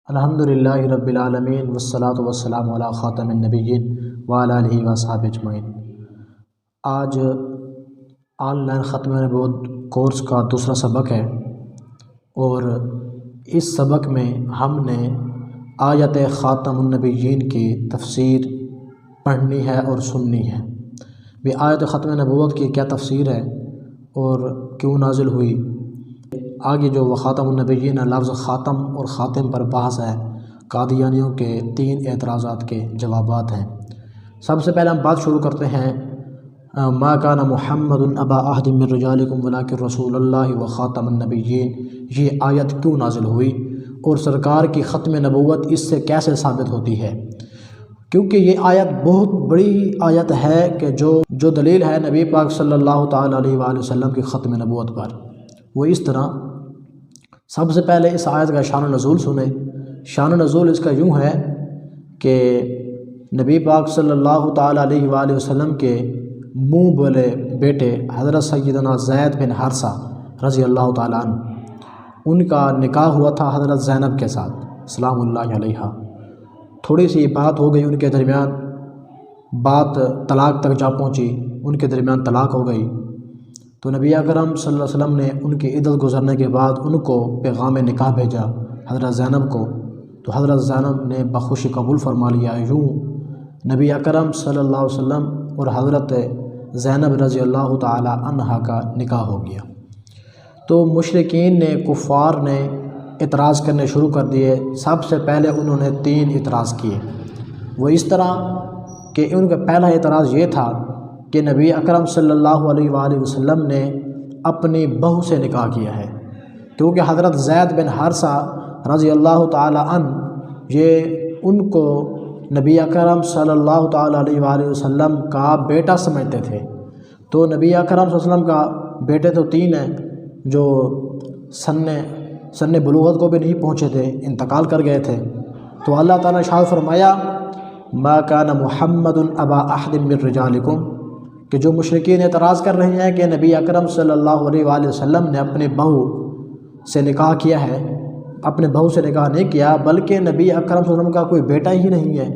الحمدللہ رب العالمین والصلاة والسلام علی خاتم النبیین وعلی آلہ وصحبہ اجمعین۔ آج آن لائن ختم نبوت کورس کا دوسرا سبق ہے اور اس سبق میں ہم نے آیت خاتم النبیین کی تفسیر پڑھنی ہے اور سننی ہے۔ بھی آیت ختم نبوت کی کیا تفسیر ہے اور کیوں نازل ہوئی۔ آگے جو وہ خاتم النبیین لفظ خاتم اور خاتم پر بحث ہے، قادیانیوں کے 3 اعتراضات کے جوابات ہیں۔ سب سے پہلے ہم بات شروع کرتے ہیں ما کان محمد ابا احد من رجالکم ولکن رسول اللہ و خاتم النبیین، یہ آیت کیوں نازل ہوئی اور سرکار کی ختم نبوت اس سے کیسے ثابت ہوتی ہے، کیونکہ یہ آیت بہت بڑی آیت ہے کہ جو دلیل ہے نبی پاک صلی اللہ تعالیٰ علیہ وآلہ وسلم کی ختم نبوت پر۔ وہ اس طرح، سب سے پہلے اس آیت کا شان نزول سنیں۔ شان نزول اس کا یوں ہے کہ نبی پاک صلی اللہ تعالیٰ علیہ وآلہ وسلم کے منہ بولے بیٹے حضرت سیدنا زید بن حارثہ رضی اللہ تعالیٰ عنہ، ان کا نکاح ہوا تھا حضرت زینب کے ساتھ سلام اللہ علیہا۔ تھوڑی سی بات ہو گئی ان کے درمیان، بات طلاق تک جا پہنچی، ان کے درمیان طلاق ہو گئی۔ تو نبی اکرم صلی اللہ علیہ وسلم نے ان کی عدت گزرنے کے بعد ان کو پیغام نکاح بھیجا حضرت زینب کو، تو حضرت زینب نے بخوشی قبول فرما لیا۔ یوں نبی اکرم صلی اللہ علیہ وسلم اور حضرت زینب رضی اللہ تعالی عنہا کا نکاح ہو گیا۔ تو مشرکین نے، کفار نے اعتراض کرنے شروع کر دیے۔ سب سے پہلے انہوں نے 3 اعتراض کیے۔ وہ اس طرح کہ ان کا پہلا اعتراض یہ تھا کہ نبی اکرم صلی اللہ علیہ وآلہ وسلم نے اپنی بہو سے نکاح کیا ہے، کیونکہ حضرت زید بن حارثہ رضی اللہ تعالی عنہ یہ ان کو نبی اکرم صلی اللہ تعالی علیہ وآلہ وسلم کا بیٹا سمجھتے تھے۔ تو نبی اکرم صلی اللہ علیہ وسلم کا بیٹے تو 3 ہیں جو سن بلوغت کو بھی نہیں پہنچے تھے، انتقال کر گئے تھے۔ تو اللہ تعالیٰ نے ارشاد فرمایا ما کان محمد ابا احد من رجالکم، کہ جو مشرکین اعتراض کر رہے ہیں کہ نبی اکرم صلی اللہ علیہ وآلہ وسلم نے اپنے بہو سے نکاح کیا ہے، اپنے بہو سے نکاح نہیں کیا بلکہ نبی اکرم صلی اللہ علیہ وسلم کا کوئی بیٹا ہی نہیں ہے۔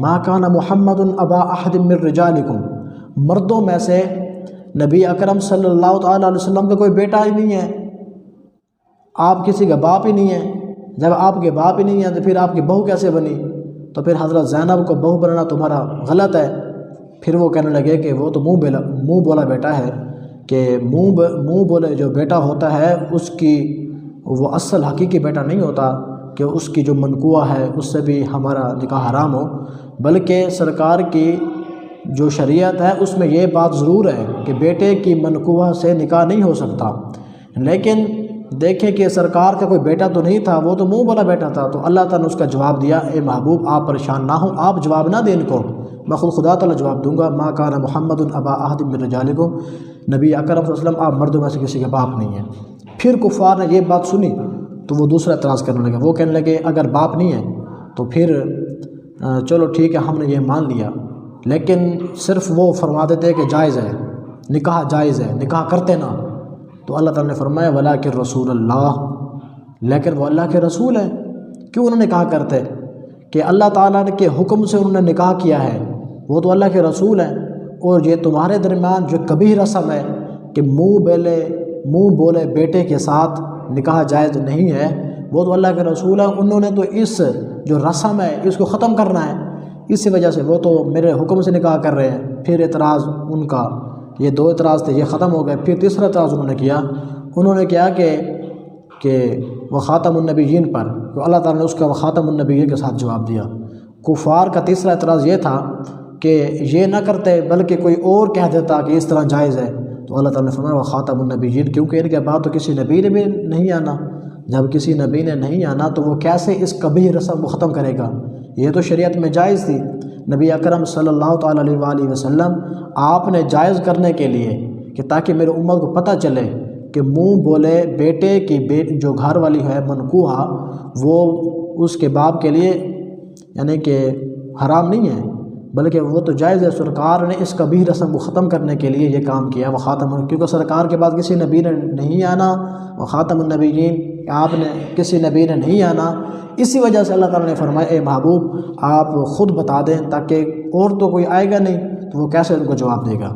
ما کان محمد ابا احد من رجالکم، مردوں میں سے نبی اکرم صلی اللہ تعالیٰ علیہ وسلم کا کوئی بیٹا ہی نہیں ہے، آپ کسی کا باپ ہی نہیں ہے۔ جب آپ کے باپ ہی نہیں ہے تو پھر آپ کی بہو کیسے بنی؟ تو پھر حضرت زینب کو بہو بنانا تمہارا غلط ہے۔ پھر وہ کہنے لگے کہ وہ تو منہ بولا بیٹا ہے، کہ منہ بولے جو بیٹا ہوتا ہے اس کی وہ اصل حقیقی بیٹا نہیں ہوتا، کہ اس کی جو منقوہ ہے اس سے بھی ہمارا نکاح حرام ہو، بلکہ سرکار کی جو شریعت ہے اس میں یہ بات ضرور ہے کہ بیٹے کی منقوہ سے نکاح نہیں ہو سکتا۔ لیکن دیکھیں کہ سرکار کا کوئی بیٹا تو نہیں تھا، وہ تو منہ بولا بیٹا تھا۔ تو اللہ تعالیٰ نے اس کا جواب دیا، اے محبوب آپ پریشان نہ ہوں، آپ جواب نہ دیں ان کو، میں خود خدا تعالیٰ جواب دوں گا۔ ما کان محمد ابا احد من رجالکم، نبی اکرم صلی اللہ علیہ وسلم آپ مردوں میں سے کسی کے باپ نہیں ہیں۔ پھر کفار نے یہ بات سنی تو وہ دوسرا اعتراض کرنے لگے۔ وہ کہنے لگے اگر باپ نہیں ہے تو پھر چلو ٹھیک ہے ہم نے یہ مان لیا، لیکن صرف وہ فرما دیتے کہ جائز ہے، نکاح جائز ہے، نکاح کرتے نا۔ تو اللہ تعالیٰ نے فرمایا ولکن رسول اللہ، لیکن وہ اللہ کے رسول ہیں۔ کیوں انہوں نے کہا کرتے کہ اللہ تعالیٰ کے حکم سے انہوں نے نکاح کیا ہے، وہ تو اللہ کے رسول ہیں۔ اور یہ تمہارے درمیان جو کبھی رسم ہے کہ منہ بولے بیٹے کے ساتھ نکاح جائز نہیں ہے، وہ تو اللہ کے رسول ہیں۔ انہوں نے تو اس جو رسم ہے اس کو ختم کرنا ہے، اسی وجہ سے وہ تو میرے حکم سے نکاح کر رہے ہیں۔ پھر اعتراض ان کا، یہ 2 اعتراض تھے، یہ ختم ہو گئے۔ پھر تیسرا اعتراض انہوں نے کیا کہ وہ خاتم النبیین پر، تو اللہ تعالیٰ نے اس کا خاتم النبیین کے ساتھ جواب دیا۔ کفار کا تیسرا اعتراض یہ تھا کہ یہ نہ کرتے بلکہ کوئی اور کہہ دیتا کہ اس طرح جائز ہے، تو اللہ تعالیٰ نے فرمایا وہ خاتم النبیین، کیونکہ ان کے بعد تو کسی نبی نے بھی نہیں آنا۔ جب کسی نبی نے نہیں آنا تو وہ کیسے اس کبھی رسم کو ختم کرے گا؟ یہ تو شریعت میں جائز تھی۔ نبی اکرم صلی اللہ تعالیٰ علیہ وآلہ وسلم آپ نے جائز کرنے کے لیے کہ تاکہ میرے امت کو پتہ چلے کہ منہ بولے بیٹے کی جو گھر والی ہے منقوہ، وہ اس کے باپ کے لیے یعنی کہ حرام نہیں ہے بلکہ وہ تو جائز ہے۔ سرکار نے اس کبھی رسم کو ختم کرنے کے لیے یہ کام کیا وہ خاتم، کیونکہ سرکار کے بعد کسی نبی نے نہیں آنا، وہ خاتم النبیین کہ آپ نے کسی نبی نے نہیں آنا، اسی وجہ سے اللہ تعالیٰ نے فرمایا اے محبوب آپ خود بتا دیں، تاکہ اور تو کوئی آئے گا نہیں تو وہ کیسے ان کو جواب دے گا۔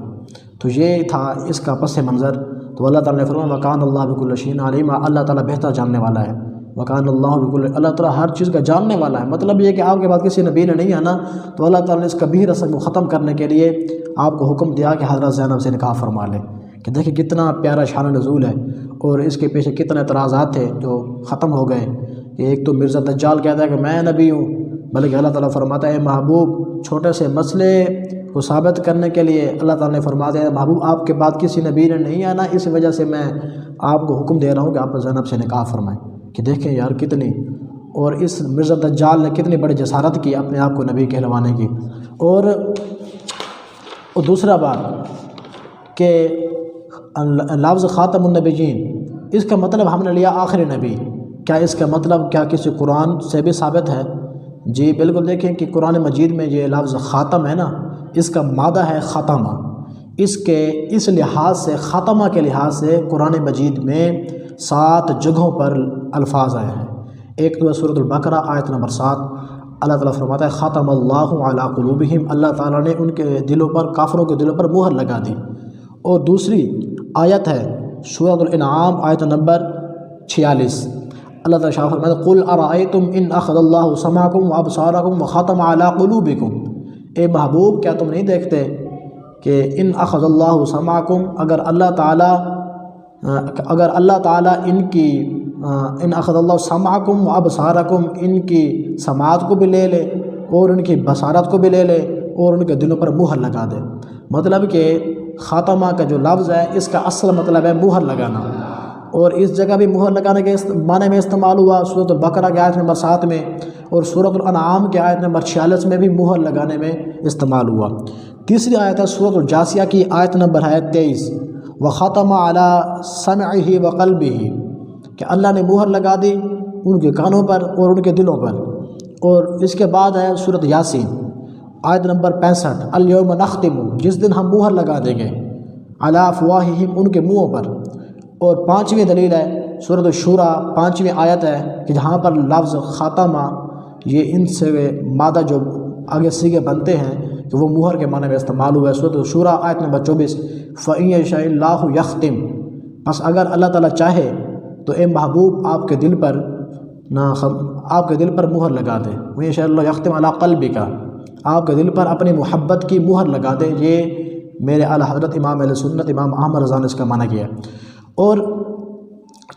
تو یہ تھا اس کا پس منظر۔ تو اللہ تعالیٰ نے فرمایا وکان اللہ بکل شیء علیما، اللہ تعالیٰ بہتر جاننے والا ہے۔ وکان اللہ بکل، اللہ تعالیٰ ہر چیز کا جاننے والا ہے۔ مطلب یہ کہ آپ کے بعد کسی نبی نے نہیں آنا تو اللہ تعالیٰ نے اس کبھی رسم کو ختم کرنے کے لیے آپ کو حکم دیا کہ حضرت زینب سے نکاح فرما لیں۔ کہ دیکھیں کتنا پیارا شان نزول ہے، اور اس کے پیچھے کتنے اعتراضات تھے جو ختم ہو گئے۔ کہ ایک تو مرزا دجال کہتا ہے کہ میں نبی ہوں، بلکہ اللہ تعالیٰ فرماتا ہے اے محبوب چھوٹے سے مسئلے کو ثابت کرنے کے لیے اللہ تعالیٰ نے فرما دیا محبوب آپ کے بعد کسی نبی نے نہیں آنا، اس وجہ سے میں آپ کو حکم دے رہا ہوں کہ آپ زینب سے نکاح فرمائیں۔ کہ دیکھیں یار کتنی، اور اس مرزا دجال نے کتنی بڑی جسارت کی اپنے آپ کو نبی کہلوانے کی۔ اور دوسرا بات کہ لفظ خاتم النبیین، اس کا مطلب ہم نے لیا آخری نبی، کیا اس کا مطلب کیا کسی قرآن سے بھی ثابت ہے؟ جی بالکل، دیکھیں کہ قرآن مجید میں یہ لفظ خاتم ہے نا، اس کا مادہ ہے خاتمہ، اس لحاظ سے خاتمہ کے لحاظ سے قرآن مجید میں 7 جگہوں پر الفاظ آئے ہیں۔ ایک تو سورۃ البقرہ آیت نمبر 7، اللہ تعالیٰ فرماتا ہے خاتم اللہ علی قلوبہم، اللہ تعالیٰ نے ان کے دلوں پر، کافروں کے دلوں پر مہر لگا دی۔ اور دوسری آیت ہے سورۃ الانعام آیت نمبر 46، اللہ تعالیٰ شاہ فرماتا ہے قل ارأیتم ان اخذ اللہ سمعکم وابصارکم وختم علی قلوبکم، اے محبوب کیا تم نہیں دیکھتے کہ ان اخذ اللہ سمعکم، اگر اللہ تعالیٰ ان اخذ اللہ سمعکم وابصارکم، ان کی سماعت کو بھی لے لے اور ان کی بصارت کو بھی لے لے اور ان کے دلوں پر مہر لگا دے۔ مطلب کہ خاتمہ کا جو لفظ ہے اس کا اصل مطلب ہے مہر لگانا، اور اس جگہ بھی مہر لگانے کے معنی میں استعمال ہوا سورۃ البقرہ کے آیت نمبر 7 میں، اور سورۃ الانعام کے آیت نمبر 46 میں بھی مہر لگانے میں استعمال ہوا۔ تیسری آیت ہے سورۃ الجاثیہ کی آیت نمبر ہے 23، وختم علی سمعہ وقلبہ، کہ اللہ نے مہر لگا دی ان کے کانوں پر اور ان کے دلوں پر۔ اور اس کے بعد ہے سورۃ یاسین آیت نمبر 65، الیوم نختم، جس دن ہم مہر لگا دیں گے، علی افواہہم، ان کے منہوں پر۔ اور 5ویں دلیل ہے سورۃ الشورى 5ویں آیت ہے کہ جہاں پر لفظ خاتمہ یہ ان سے مادہ جو آگے سیگے بنتے ہیں کہ وہ مہر کے معنی میں استعمال ہوا ہے۔ سورۃ الشورى آیت نمبر 24، فَإِن يَشَإِ اللَّهُ يَخْتِمْ، بس اگر اللہ تعالیٰ چاہے تو اے محبوب آپ کے دل پر مہر لگا دے، وَإِن يَشَإِ اللَّهُ يَخْتِمْ عَلَىٰ قَلْبِكَ، آپ کے دل پر اپنی محبت کی مہر لگا دے۔ یہ میرے اعلیٰ حضرت امام اہل سنت امام احمد رضا نے اس کا معنی کیا ہے۔ اور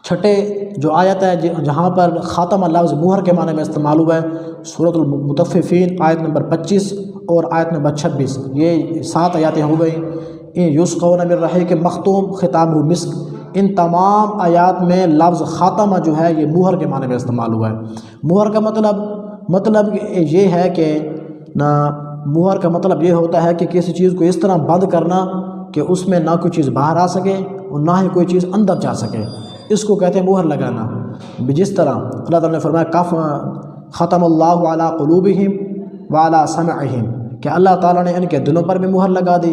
چھٹے جو آیت ہے جہاں پر خاتمہ لفظ مہر کے معنی میں استعمال ہوا ہے سورۃ المطففین آیت نمبر 25 اور آیت نمبر 26، یہ 7 آیاتیں ہو گئیں۔ ان یسقون من رحیق مختوم ختامہ مسک، ان تمام آیات میں لفظ خاتمہ جو ہے یہ مہر کے معنی میں استعمال ہوا ہے۔ مہر کا مطلب یہ ہے کہ مہر کا مطلب یہ ہوتا ہے کہ کسی چیز کو اس طرح بند کرنا کہ اس میں نہ کوئی چیز باہر آ سکے اور نہ ہی کوئی چیز اندر جا سکے، اس کو کہتے ہیں مہر لگانا۔ جس طرح اللہ تعالیٰ نے فرمایا ختم اللہ علی قلوبہم وعلی سمعہم، کہ اللہ تعالیٰ نے ان کے دلوں پر بھی مہر لگا دی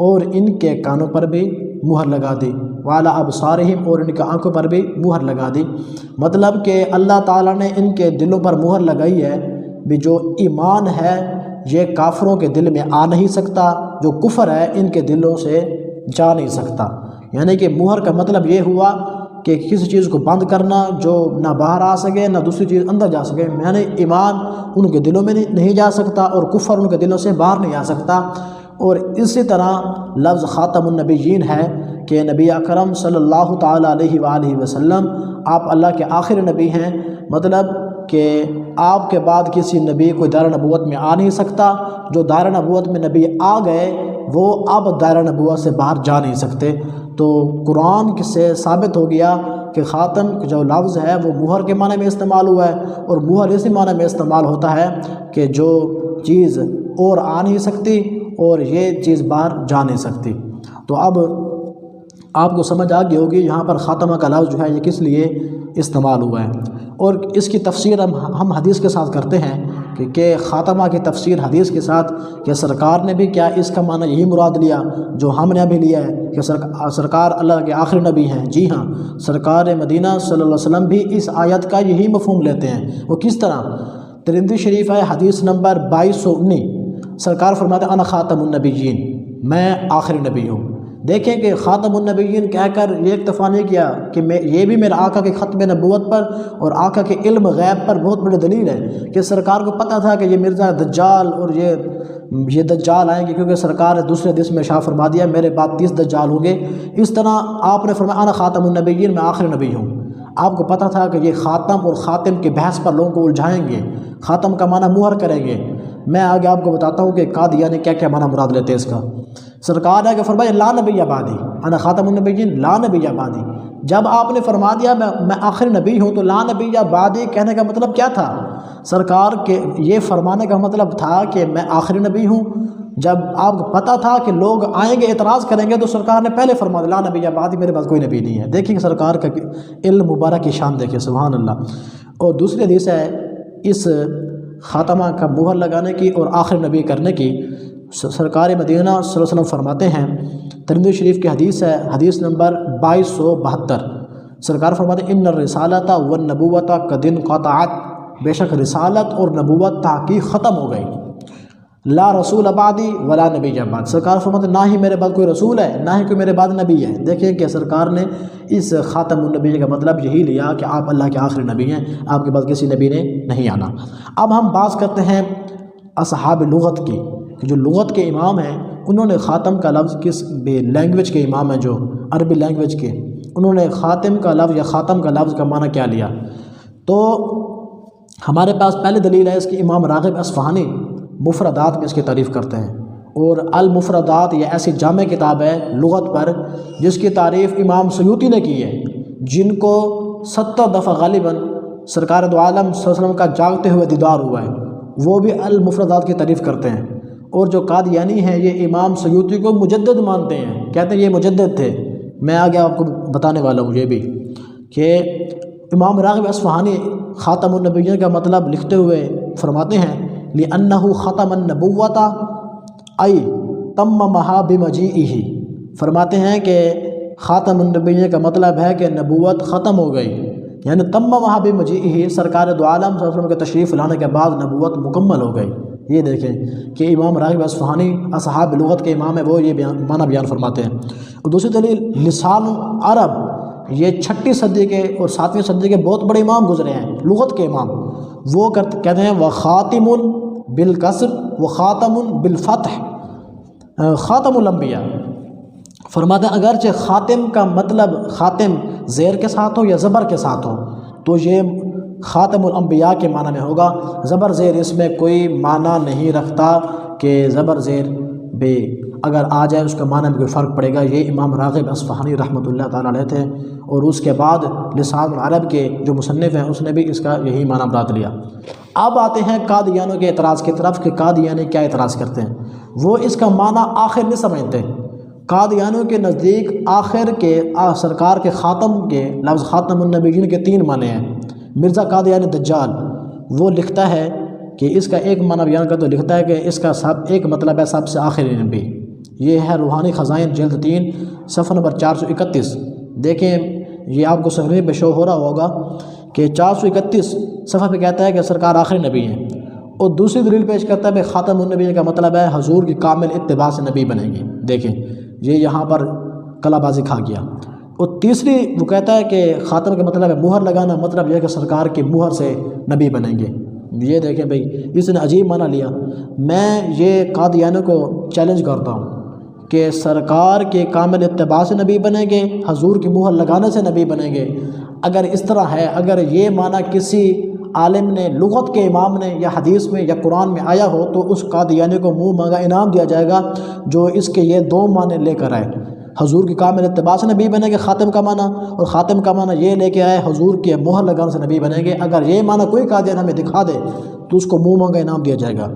اور ان کے کانوں پر بھی مہر لگا دی، وعلی ابصارہم، اور ان کے آنکھوں پر بھی مہر لگا دی۔ مطلب کہ اللہ تعالیٰ نے ان کے دلوں پر مہر لگائی ہے بھی جو ایمان ہے یہ کافروں کے دل میں آ نہیں سکتا، جو کفر ہے ان کے دلوں سے جا نہیں سکتا۔ یعنی کہ مہر کا مطلب یہ ہوا کہ کسی چیز کو بند کرنا جو نہ باہر آ سکے نہ دوسری چیز اندر جا سکے، یعنی ایمان ان کے دلوں میں نہیں جا سکتا اور کفر ان کے دلوں سے باہر نہیں آ سکتا۔ اور اسی طرح لفظ خاتم النبیین ہے کہ نبی اکرم صلی اللہ تعالیٰ علیہ وآلہ وسلم آپ اللہ کے آخری نبی ہیں، مطلب کہ آپ کے بعد کسی نبی کوئی دائرہ نبوت میں آ نہیں سکتا، جو دائرہ نبوت میں نبی آ گئے وہ اب دائرہ نبوت سے باہر جا نہیں سکتے۔ تو قرآن سے ثابت ہو گیا کہ خاتم جو لفظ ہے وہ مہر کے معنی میں استعمال ہوا ہے، اور مہر اسی معنی میں استعمال ہوتا ہے کہ جو چیز اور آ نہیں سکتی اور یہ چیز باہر جا نہیں سکتی۔ تو اب آپ کو سمجھ آ گئی ہوگی یہاں پر خاتمہ کا لفظ جو ہے یہ کس لیے استعمال ہوا ہے، اور اس کی تفسیر ہم حدیث کے ساتھ کرتے ہیں کہ خاتمہ کی تفسیر حدیث کے ساتھ کہ سرکار نے بھی کیا اس کا معنی یہی مراد لیا جو ہم نے ابھی لیا ہے کہ سرکار اللہ کے آخری نبی ہیں؟ جی ہاں، سرکار مدینہ صلی اللہ علیہ وسلم بھی اس آیت کا یہی مفہوم لیتے ہیں۔ وہ کس طرح؟ ترمذی شریف ہے حدیث نمبر 2219، سرکار فرماتے ہیں انا خاتم النبیین، میں آخری نبی ہوں۔ دیکھیں کہ خاتم النبیین کہہ کر یہ اکتفا نہیں کیا کہ یہ بھی میرے آقا کے ختم نبوت پر اور آقا کے علم غیب پر بہت بڑی دلیل ہے کہ سرکار کو پتہ تھا کہ یہ مرزا دجال اور یہ دجال آئیں گے، کیونکہ سرکار نے دوسرے حدیث میں ارشاد فرما دیا میرے بعد 30 دجال ہوں گے۔ اس طرح آپ نے فرمایا انا خاتم النبیین، میں آخری نبی ہوں۔ آپ کو پتہ تھا کہ یہ خاتم اور خاتم کی بحث پر لوگوں کو الجھائیں گے، خاتم کا معنی مہر کریں گے۔ میں آگے آپ کو بتاتا ہوں کہ قادیانی کیا کیا معنی مراد لیتے ہیں اس کا۔ سرکار نے کہ فرمایا لا نبی بعدی، انا خاتم النبیین لا نبی بعدی۔ جب آپ نے فرما دیا میں آخری نبی ہوں تو لا نبی بعدی کہنے کا مطلب کیا تھا؟ سرکار کے یہ فرمانے کا مطلب تھا کہ میں آخری نبی ہوں۔ جب آپ کو پتہ تھا کہ لوگ آئیں گے اعتراض کریں گے تو سرکار نے پہلے فرما دیا لا نبی بعدی، میرے پاس کوئی نبی نہیں ہے۔ دیکھیں کہ سرکار کا علم مبارک کی شان دیکھیں، سبحان اللہ۔ اور دوسری حدیث ہے اس خاتمہ کا مہر لگانے کی اور آخر نبی کرنے کی۔ سرکار مدینہ صلی اللہ علیہ وسلم فرماتے ہیں، ترمذی شریف کی حدیث ہے حدیث نمبر 2272، سرکار فرماتے ہیں ان الرسالۃ والنبوۃ قد انقطعت، بے شک رسالت اور نبوت تحقیق ختم ہو گئی، لا رسول بعدی ولا نبی بعد، سرکار فرماتے ہیں نہ ہی میرے بعد کوئی رسول ہے نہ ہی کوئی میرے بعد نبی ہے۔ دیکھیں کہ سرکار نے اس خاتم النبی کا مطلب یہی لیا کہ آپ اللہ کے آخری نبی ہیں، آپ کے بعد کسی نبی نے نہیں آنا۔ اب ہم بات کرتے ہیں اصحاب لغت کی، کہ جو لغت کے امام ہیں انہوں نے خاتم کا لفظ کس لینگویج کے امام ہیں جو عربی لینگویج کے، انہوں نے خاتم کا لفظ یا خاتم کا لفظ کا معنی کیا لیا؟ تو ہمارے پاس پہلے دلیل ہے اس کی، امام راغب اصفہانی مفردات میں اس کی تعریف کرتے ہیں، اور المفردات یہ ایسی جامع کتاب ہے لغت پر جس کی تعریف امام سیوطی نے کی ہے، جن کو 70 دفعہ غالباً سرکار دو عالم صلی اللہ علیہ وسلم کا جاگتے ہوئے دیدار ہوا ہے، وہ بھی المفردات کی تعریف کرتے ہیں۔ اور جو قادیانی ہیں یہ امام سیوطی کو مجدد مانتے ہیں، کہتے ہیں یہ مجدد تھے۔ میں آگے آپ کو بتانے والا ہوں یہ بھی کہ امام راغب اصفہانی خاتم النبیین کا مطلب لکھتے ہوئے فرماتے ہیں لِأَنَّهُ خَتَمَ النَّبُوَّةَ أَيْ تَمَّمَهَا بِمَجِيئِهِ، فرماتے ہیں کہ خاتم النبیین کا مطلب ہے کہ نبوت ختم ہو گئی، یعنی تَمَّمَهَا بِمَجِيئِهِ، سرکار دو عالم صلی اللہ علیہ وسلم کے تشریف لانے کے بعد نبوت مکمل ہو گئی۔ یہ دیکھیں کہ امام راغب اصفہانی اصحاب لغت کے امام ہیں، وہ یہ معنی بیان فرماتے ہیں۔ اور دوسری دلیل لسان عرب، یہ 6 صدی کے اور 7ویں صدی کے بہت بڑے امام گزرے ہیں لغت کے امام، وہ کہتے ہیں وخاتم بالکسر وخاتم بالفتح خاتم الانبیاء، فرماتے ہیں اگرچہ خاتم کا مطلب خاتم زیر کے ساتھ ہو یا زبر کے ساتھ ہو تو یہ خاتم الانبیاء کے معنی میں ہوگا، زبر زیر اس میں کوئی معنی نہیں رکھتا کہ زبر زیر بے اگر آ جائے اس کا معنی میں کوئی فرق پڑے گا۔ یہ امام راغب اصفہانی رحمۃ اللہ تعالیٰ علیہ تھے، اور اس کے بعد لسان العرب کے جو مصنف ہیں اس نے بھی اس کا یہی معنی مراد لیا۔ اب آتے ہیں قادیانوں کے اعتراض کی طرف کہ قادیانی کیا اعتراض کرتے ہیں، وہ اس کا معنی آخر نہیں سمجھتے۔ قادیانوں کے نزدیک آخر کے سرکار کے خاتم کے لفظ خاتم النبیین کے 3 معنی ہیں۔ مرزا قادیانی دجال وہ لکھتا ہے کہ اس کا ایک معنی بیان کرتا تو لکھتا ہے کہ اس کا ایک مطلب ہے سب سے آخری نبی۔ یہ ہے روحانی خزائن جلد 3 صفحہ نمبر 431۔ دیکھیں یہ آپ کو سکرین پہ شو ہو رہا ہوگا کہ 431 صفحہ پہ کہتا ہے کہ سرکار آخری نبی ہیں، اور دوسری دلیل پیش کرتا ہے کہ خاتم النبی کا مطلب ہے حضور کی کامل اتباع سے نبی بنیں گے۔ دیکھیں یہ یہاں پر کلا بازی کھا گیا۔ اور تیسری وہ کہتا ہے کہ خاتم کا مطلب ہے مہر لگانا، مطلب یہ ہے کہ سرکار کی مہر سے نبی بنیں گے۔ یہ دیکھیں بھئی اس نے عجیب معنی لیا۔ میں یہ قادیانوں کو چیلنج کرتا ہوں کہ سرکار کے کامل اتباع سے نبی بنیں گے، حضور کی مہر لگانے سے نبی بنیں گے۔ اگر اس طرح ہے، اگر یہ معنی کسی عالم نے لغت کے امام نے یا حدیث میں یا قرآن میں آیا ہو تو اس قادیانی کو منہ مانگا انعام دیا جائے گا جو اس کے یہ 2 معنی لے کر آئے، حضور کی کامل اتباع سے نبی بنیں گے خاتم کا معنی، اور خاتم کا معنی یہ لے کے آئے حضور کے مہر لگانے سے نبی بنیں گے۔ اگر یہ معنی کوئی قادیان ہمیں دکھا دے تو اس کو منہ مانگا انعام دیا جائے گا۔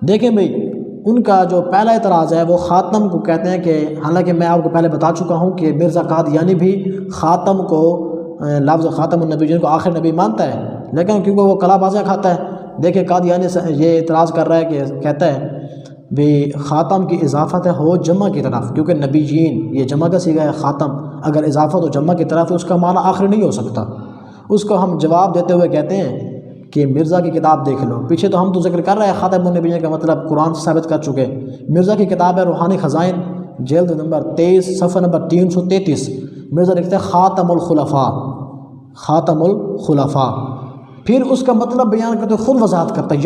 دیکھیں بھئی ان کا جو پہلا اعتراض ہے وہ خاتم کو کہتے ہیں کہ حالانکہ میں آپ کو پہلے بتا چکا ہوں کہ مرزا قادیانی بھی خاتم کو لفظ خاتم النبیین کو آخر نبی مانتا ہے، لیکن کیونکہ وہ کلا بازیاں کھاتا ہے دیکھیں قادیانی یہ اعتراض کر رہا ہے کہ کہتا ہے بھی خاتم کی اضافت ہے ہو جمع کی طرف، کیونکہ نبیین یہ جمع کا صیغہ ہے، خاتم اگر اضافت ہو جمع کی طرف تو اس کا معنی آخری نہیں ہو سکتا۔ اس کو ہم جواب دیتے ہوئے کہتے ہیں کہ مرزا کی کتاب دیکھ لو، پیچھے تو ہم تو ذکر کر رہے ہیں خاتم النبیین کا مطلب قرآن سے ثابت کر چکے۔ مرزا کی کتاب ہے روحانی خزائن، جلد نمبر 23 صفحہ نمبر 333، مرزا لکھتے ہیں خاتم الخلفاء، خاتم الخلفاء، پھر اس کا مطلب بیان کرتے خود وضاحت کرتا ہے،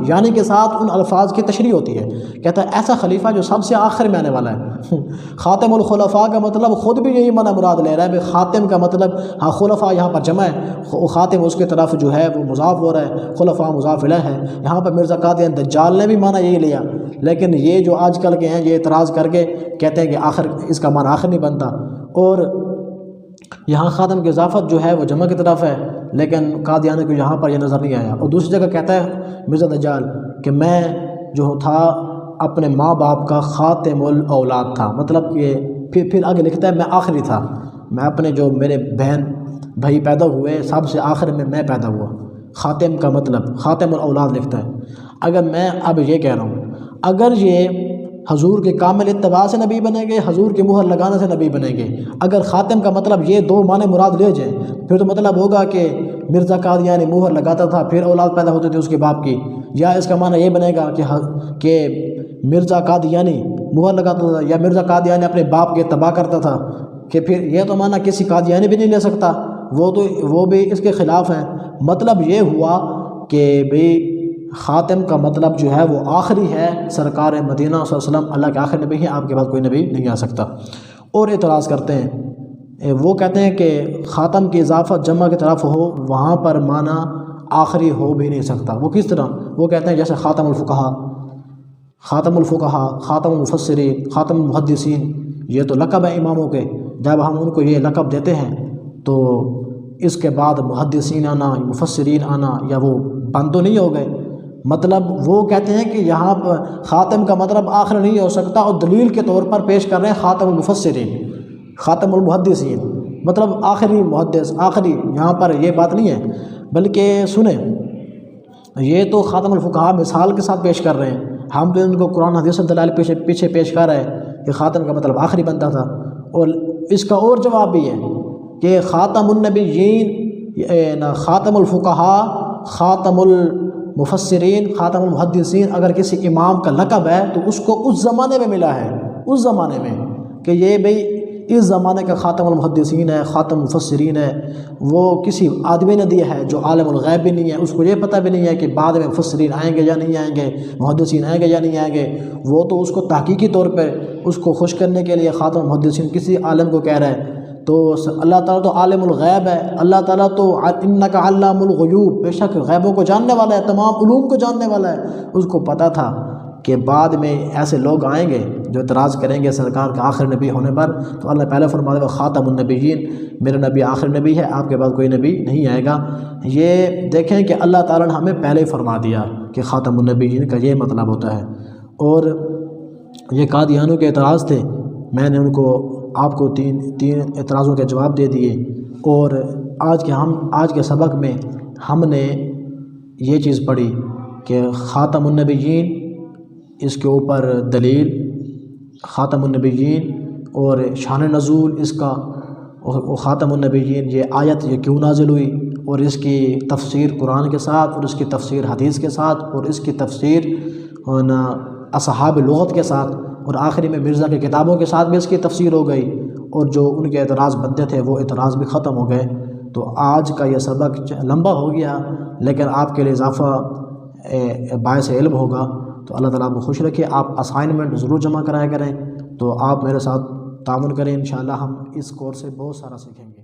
یعنی کے ساتھ ان الفاظ کی تشریح ہوتی ہے، کہتا ہے ایسا خلیفہ جو سب سے آخر میں آنے والا ہے۔ خاتم الخلفاء کا مطلب خود بھی یہی معنی مراد لے رہا ہے، خاتم کا مطلب ہاں خلفاء یہاں پر جمع ہے، خاتم اس کی طرف جو ہے وہ مضاف ہو رہا ہے، خلفاء مضاف الیہ ہے۔ یہاں پر مرزا قادیانی دجال نے بھی معنی یہی لیا، لیکن یہ جو آج کل کے ہیں یہ اعتراض کر کے کہتے ہیں کہ آخر اس کا معنی آخر نہیں بنتا، اور یہاں خاتم کی اضافت جو ہے وہ جمع کی طرف ہے، لیکن قادیانی کو یہاں پر یہ نظر نہیں آیا۔ اور دوسری جگہ کہتا ہے مرزا دجال کہ میں جو تھا اپنے ماں باپ کا خاتم الاولاد تھا، مطلب کہ پھر آگے لکھتا ہے میں آخری تھا، میں اپنے جو میرے بہن بھائی پیدا ہوئے سب سے آخر میں پیدا ہوا۔ خاتم کا مطلب خاتم الاولاد لکھتا ہے۔ اگر میں اب یہ کہہ رہا ہوں اگر یہ حضور کے کامل اتباع سے نبی بنیں گے، حضور کی مہر لگانے سے نبی بنیں گے، اگر خاتم کا مطلب یہ دو معنی مراد لے جائیں پھر تو مطلب ہوگا کہ مرزا قادیانی مہر لگاتا تھا پھر اولاد پیدا ہوتی تھی اس کے باپ کی، یا اس کا معنی یہ بنے گا کہ مرزا قادیانی مہر لگاتا تھا یا مرزا قادیانی اپنے باپ کے اتباع کرتا تھا، کہ پھر یہ تو معنی کسی قادیانی بھی نہیں لے سکتا، وہ بھی اس کے خلاف ہیں۔ مطلب یہ ہوا کہ بھئی خاتم کا مطلب جو ہے وہ آخری ہے، سرکار مدینہ صلی اللہ علیہ وسلم اللہ کے آخری نبی ہیں، آپ کے بعد کوئی نبی نہیں آ سکتا۔ اور اعتراض کرتے ہیں، وہ کہتے ہیں کہ خاتم کی اضافت جمع کی طرف ہو وہاں پر معنی آخری ہو بھی نہیں سکتا۔ وہ کس طرح؟ وہ کہتے ہیں جیسے خاتم الفقہا، خاتم الفقہا، خاتم المفسرین، خاتم المحدثین، یہ تو لقب ہے اماموں کے، جب ہم ان کو یہ لقب دیتے ہیں تو اس کے بعد محدثین آنا، مفسرین آنا، یا وہ بند تو نہیں ہو گئے؟ مطلب وہ کہتے ہیں کہ یہاں پر خاتم کا مطلب آخر نہیں ہو سکتا، اور دلیل کے طور پر پیش کر رہے ہیں خاتم المفسرین، خاتم المحدثین، مطلب آخری محدث، آخری، یہاں پر یہ بات نہیں ہے۔ بلکہ سنیں، یہ تو خاتم الفقہا مثال کے ساتھ پیش کر رہے ہیں، ہم تو ان کو قرآن حدیث سے دلائل پیچھے پیش کر رہے ہیں کہ خاتم کا مطلب آخری بنتا تھا۔ اور اس کا اور جواب بھی ہے کہ خاتم النبیین، خاتم الفقہا، خاتم المفسرین، خاتم المحدثین اگر کسی امام کا لقب ہے تو اس کو اس زمانے میں ملا ہے، اس زمانے میں، کہ یہ بھئی اس زمانے کا خاتم المحدثین ہے، خاتم المفسرین ہے، وہ کسی آدمی نے دیا ہے جو عالم الغیب بھی نہیں ہے، اس کو یہ پتہ بھی نہیں ہے کہ بعد میں مفسرین آئیں گے یا نہیں آئیں گے، محدثین آئیں گے یا نہیں آئیں گے، وہ تو اس کو تحقیقی طور پہ اس کو خوش کرنے کے لیے خاتم المحدثین کسی عالم کو کہہ رہا ہے۔ تو اللہ تعالیٰ تو عالم الغیب ہے، اللہ تعالیٰ تو انک علام الغیوب، بے شک غیبوں کو جاننے والا ہے، تمام علوم کو جاننے والا ہے، اس کو پتہ تھا کہ بعد میں ایسے لوگ آئیں گے جو اعتراض کریں گے سرکار کا آخر نبی ہونے پر، تو اللہ پہلے فرما دے گا خاتم النبیین، میرا نبی آخر نبی ہے، آپ کے بعد کوئی نبی نہیں آئے گا۔ یہ دیکھیں کہ اللہ تعالیٰ نے ہمیں پہلے ہی فرما دیا کہ خاتم النبیین کا یہ مطلب ہوتا ہے۔ اور یہ قادیانیوں کے اعتراض تھے، میں نے ان کو آپ کو تین اعتراضوں کے جواب دے دیے، اور آج کے سبق میں ہم نے یہ چیز پڑھی کہ خاتم النبیین، اس کے اوپر دلیل خاتم النبیین اور شان نزول اس کا، اور خاتم النبیین یہ آیت یہ کیوں نازل ہوئی، اور اس کی تفسیر قرآن کے ساتھ، اور اس کی تفسیر حدیث کے ساتھ، اور اس کی تفسیر اصحاب لغت کے ساتھ، اور آخری میں مرزا کی کتابوں کے ساتھ بھی اس کی تفسیر ہو گئی، اور جو ان کے اعتراض بنتے تھے وہ اعتراض بھی ختم ہو گئے۔ تو آج کا یہ سبق لمبا ہو گیا، لیکن آپ کے لیے اضافہ باعث علم ہوگا، تو اللہ تعالیٰ آپ کو خوش رکھے۔ آپ اسائنمنٹ ضرور جمع کرایا کریں، تو آپ میرے ساتھ تعاون کریں، انشاءاللہ ہم اس کورس سے بہت سارا سیکھیں گے۔